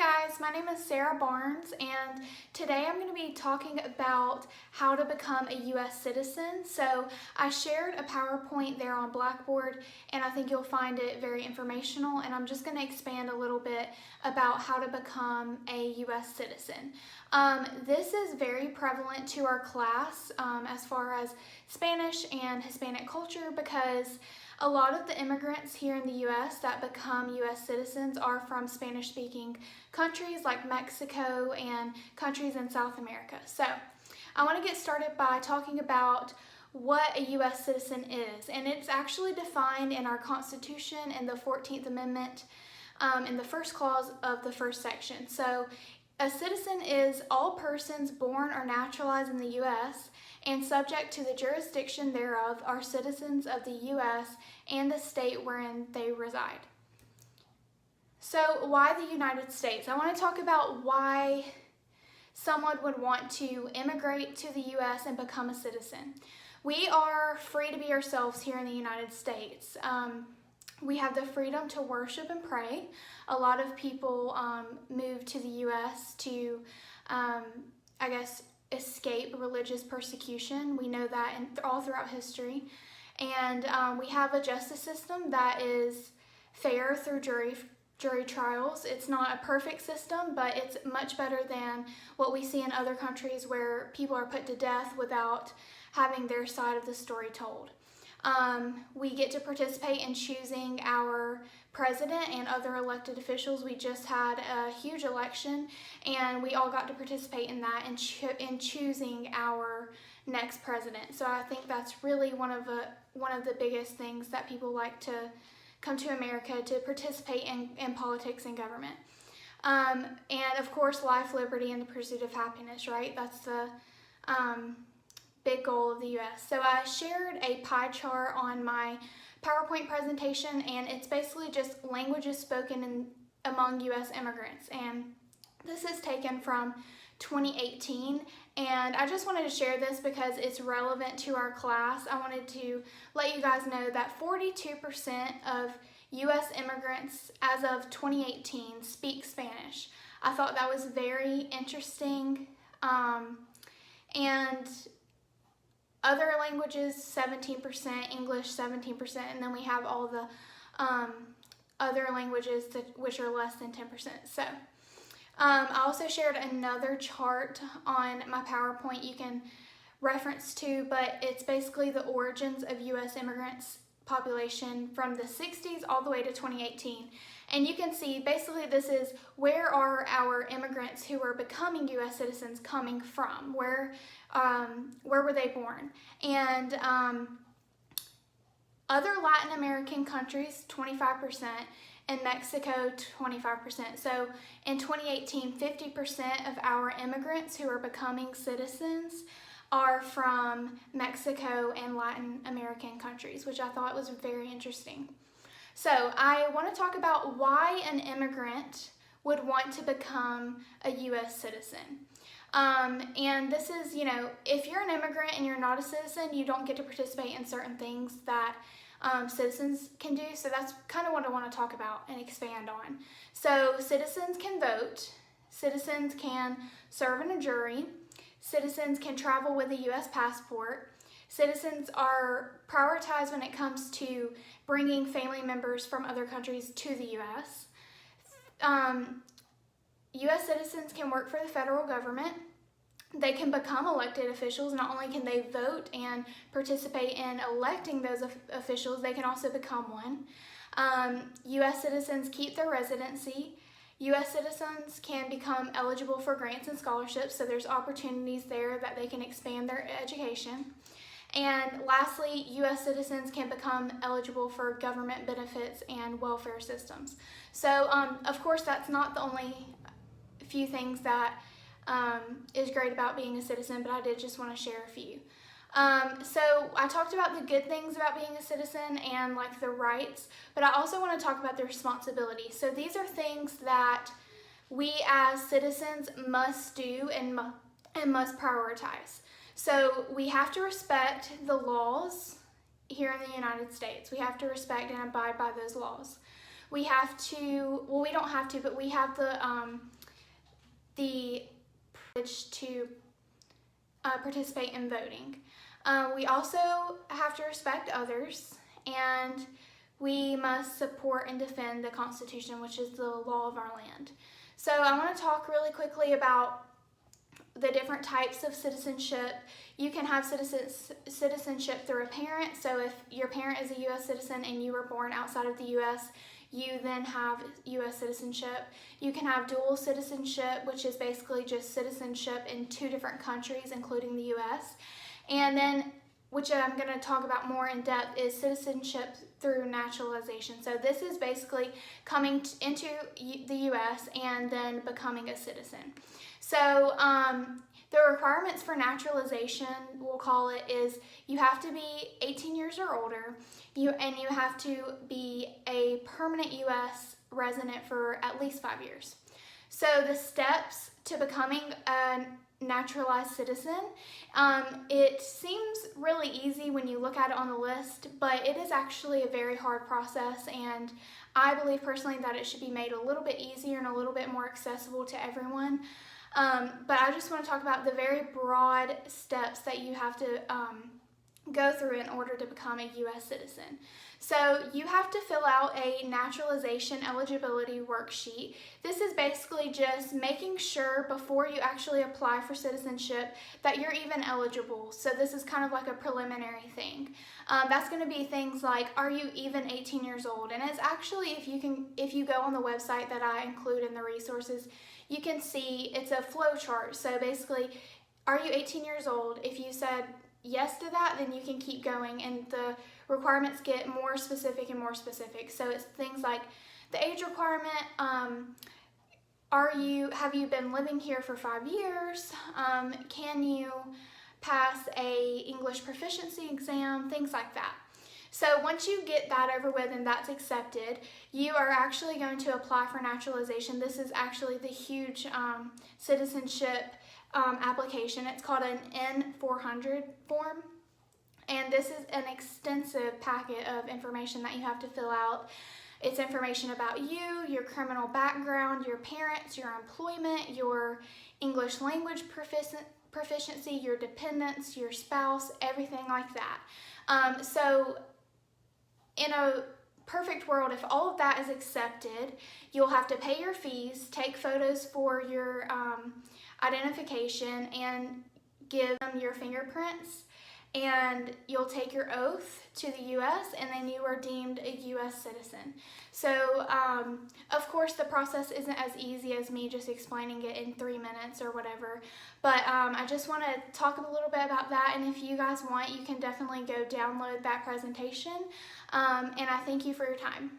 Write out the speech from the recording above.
guys, my name is Sarah Barnes, and today I'm going to be talking about how to become a U.S. citizen. So I shared a PowerPoint there on Blackboard, and I think you'll find it very informational, and I'm just going to expand a little bit about how to become a U.S. citizen. This is very prevalent to our class as far as Spanish and Hispanic culture, because a lot of the immigrants here in the U.S. that become U.S. citizens are from Spanish-speaking countries like Mexico and countries in South America. So I want to get started by talking about what a U.S. citizen is, and it's actually defined in our Constitution in the 14th Amendment in the first clause of the first section. So a citizen is all persons born or naturalized in the U.S. and subject to the jurisdiction thereof are citizens of the U.S. and the state wherein they reside. So why the United States? I want to talk about why someone would want to immigrate to the U.S. and become a citizen. We are free to be ourselves here in the United States. We have the freedom to worship and pray. A lot of people move to the U.S. to, escape religious persecution. We know that all throughout history. And we have a justice system that is fair through jury trials. It's not a perfect system, but it's much better than what we see in other countries where people are put to death without having their side of the story told. We get to participate in choosing our president and other elected officials. We just had a huge election, and we all got to participate in that and in choosing our next president. So I think that's really one of the biggest things that people like to come to America to participate in politics and government. And of course, life, liberty, and the pursuit of happiness, right? That's the big goal of the U.S. So I shared a pie chart on my PowerPoint presentation, and it's basically just languages spoken among U.S. immigrants. And this is taken from 2018, and I just wanted to share this because it's relevant to our class. I wanted to let you guys know that 42% of U.S. immigrants as of 2018 speak Spanish. I thought that was very interesting. And other languages, 17%, English, 17%, and then we have all the other languages which are less than 10%. So I also shared another chart on my PowerPoint you can reference to, but it's basically the origins of U.S. immigrants population from the 60s all the way to 2018. And you can see basically this is where are our immigrants who are becoming U.S. citizens coming from, where were they born. And other Latin American countries, 25%, and Mexico, 25%. So in 2018, 50% of our immigrants who are becoming citizens are from Mexico and Latin American countries, which I thought was very interesting. So I want to talk about why an immigrant would want to become a U.S. citizen. And this is, if you're an immigrant and you're not a citizen, you don't get to participate in certain things that citizens can do. So that's kind of what I want to talk about and expand on. So citizens can vote, citizens can serve in a jury, citizens can travel with a U.S. passport, citizens are prioritized when it comes to bringing family members from other countries to the U.S. U.S. citizens can work for the federal government. They can become elected officials. Not only can they vote and participate in electing those officials, they can also become one. U.S. citizens keep their residency. U.S. citizens can become eligible for grants and scholarships, so there's opportunities there that they can expand their education. And lastly, U.S. citizens can become eligible for government benefits and welfare systems. So, of course, that's not the only few things that is great about being a citizen, but I did just want to share a few. So I talked about the good things about being a citizen and like the rights, but I also want to talk about the responsibilities. So these are things that we as citizens must do and must prioritize. So we have to respect the laws here in the United States. We have to respect and abide by those laws. we have to, well, we don't have to, but we have the privilege to participate in voting. We also have to respect others, and we must support and defend the Constitution, which is the law of our land. So I want to talk really quickly about the different types of citizenship. You can have citizenship through a parent. So if your parent is a U.S. citizen and you were born outside of the U.S., you then have U.S. citizenship. You can have dual citizenship, which is basically just citizenship in 2 different countries, including the U.S. And then, which I'm going to talk about more in depth, is citizenship through naturalization. So this is basically coming into the U.S. and then becoming a citizen. So the requirements for naturalization, we'll call it, is you have to be 18 years or older, and you have to be a permanent U.S. resident for at least 5 years. So the steps to becoming a naturalized citizen, it seems really easy when you look at it on the list, but it is actually a very hard process, and I believe personally that it should be made a little bit easier and a little bit more accessible to everyone. But I just want to talk about the very broad steps that you have to go through in order to become a U.S. citizen. So you have to fill out a naturalization eligibility worksheet. This is basically just making sure before you actually apply for citizenship that you're even eligible. So this is kind of like a preliminary thing. That's going to be things like, are you even 18 years old? And it's actually, if you go on the website that I include in the resources, you can see it's a flow chart. So basically, are you 18 years old? If you said yes to that, then you can keep going, and the requirements get more specific and more specific. So it's things like the age requirement, have you been living here for 5 years? Can you pass a English proficiency exam? Things like that. So once you get that over with and that's accepted, you are actually going to apply for naturalization. This is actually the huge citizenship application. It's called an N-400 form. And this is an extensive packet of information that you have to fill out. It's information about you, your criminal background, your parents, your employment, your English language proficiency, your dependents, your spouse, everything like that. So in a perfect world, if all of that is accepted, you'll have to pay your fees, take photos for your identification, and give them your fingerprints, and you'll take your oath to the U.S., and then you are deemed a U.S. citizen. So, of course, the process isn't as easy as me just explaining it in 3 minutes or whatever, but I just want to talk a little bit about that, and if you guys want, you can definitely go download that presentation, and I thank you for your time.